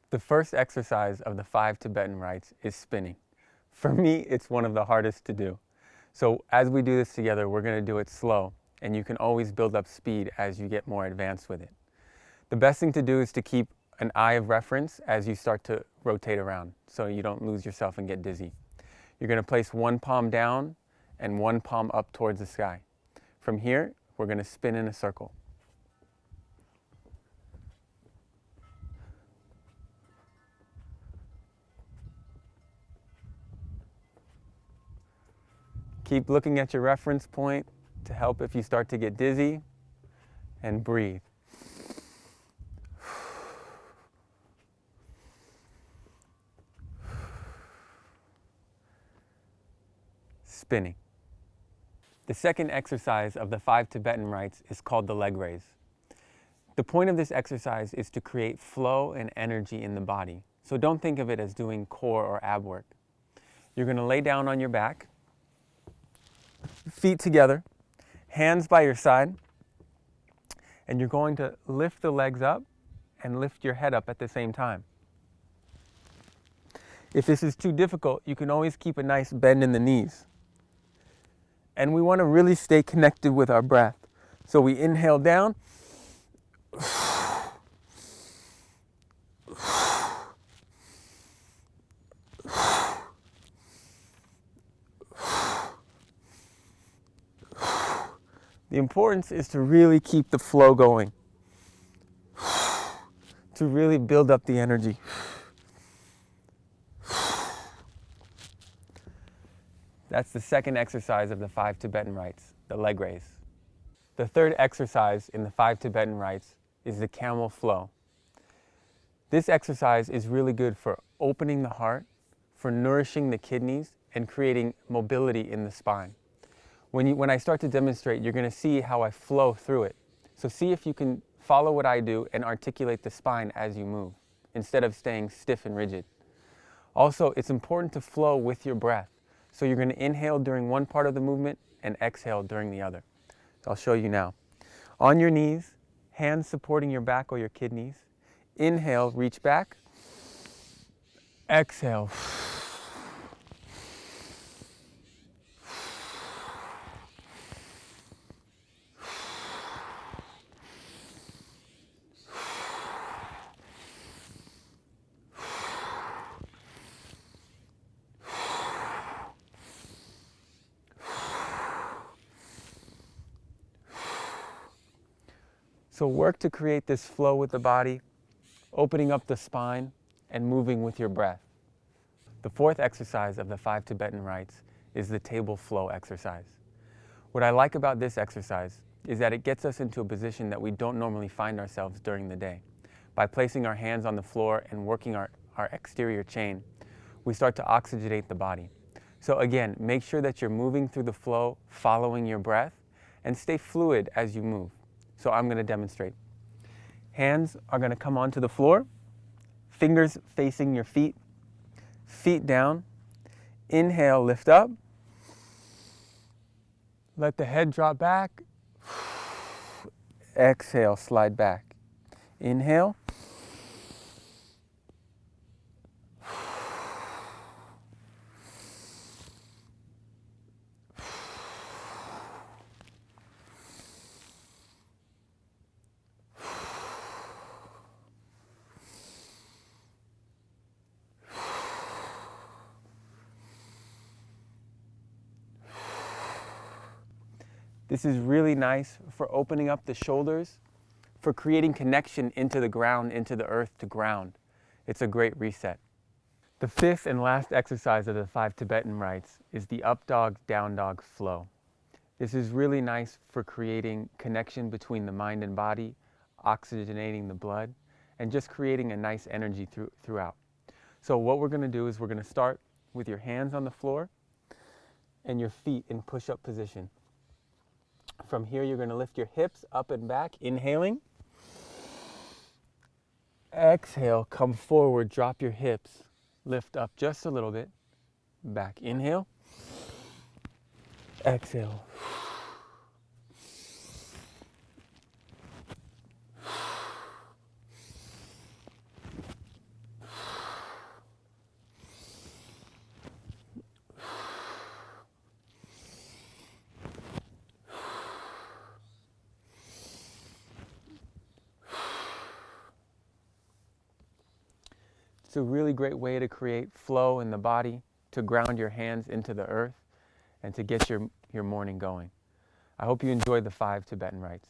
The first exercise of the 5 Tibetan rites is spinning. For me, it's one of the hardest to do. So as we do this together, we're going to do it slow, and you can always build up speed as you get more advanced with it. The best thing to do is to keep an eye of reference as you start to rotate around so you don't lose yourself and get dizzy. You're going to place one palm down and one palm up towards the sky. From here, we're going to spin in a circle. Keep looking at your reference point to help if you start to get dizzy, and breathe. Spinning. The second exercise of the 5 Tibetan rites is called the leg raise. The point of this exercise is to create flow and energy in the body. So don't think of it as doing core or ab work. You're going to lay down on your back, feet together, hands by your side, and you're going to lift the legs up and lift your head up at the same time. If this is too difficult, you can always keep a nice bend in the knees. And we want to really stay connected with our breath. So we inhale down. The importance is to really keep the flow going, to really build up the energy. That's the second exercise of the 5 Tibetan rites, the leg raise. The third exercise in the 5 Tibetan rites is the camel flow. This exercise is really good for opening the heart, for nourishing the kidneys, and creating mobility in the spine. When I start to demonstrate, you're going to see how I flow through it. So see if you can follow what I do and articulate the spine as you move, instead of staying stiff and rigid. Also, it's important to flow with your breath. So you're going to inhale during one part of the movement and exhale during the other. So I'll show you now. On your knees, hands supporting your back or your kidneys. Inhale, reach back. Exhale. So work to create this flow with the body, opening up the spine and moving with your breath. The fourth exercise of the 5 Tibetan rites is the table flow exercise. What I like about this exercise is that it gets us into a position that we don't normally find ourselves during the day. By placing our hands on the floor and working our exterior chain, we start to oxygenate the body. So again, make sure that you're moving through the flow, following your breath, and stay fluid as you move. So I'm going to demonstrate. Hands are going to come onto the floor, fingers facing your feet, feet down. Inhale, lift up. Let the head drop back. Exhale, slide back. Inhale. This is really nice for opening up the shoulders, for creating connection into the ground, into the earth to ground. It's a great reset. The fifth and last exercise of the 5 Tibetan rites is the up dog, down dog flow. This is really nice for creating connection between the mind and body, oxygenating the blood, and just creating a nice energy throughout. So what we're going to do is we're going to start with your hands on the floor and your feet in push-up position. From here, you're going to lift your hips up and back, inhaling. Exhale, come forward, drop your hips, lift up just a little bit. Back, inhale. Exhale. a really great way to create flow in the body, to ground your hands into the earth, and to get your morning going. I hope you enjoyed the 5 Tibetan Rites.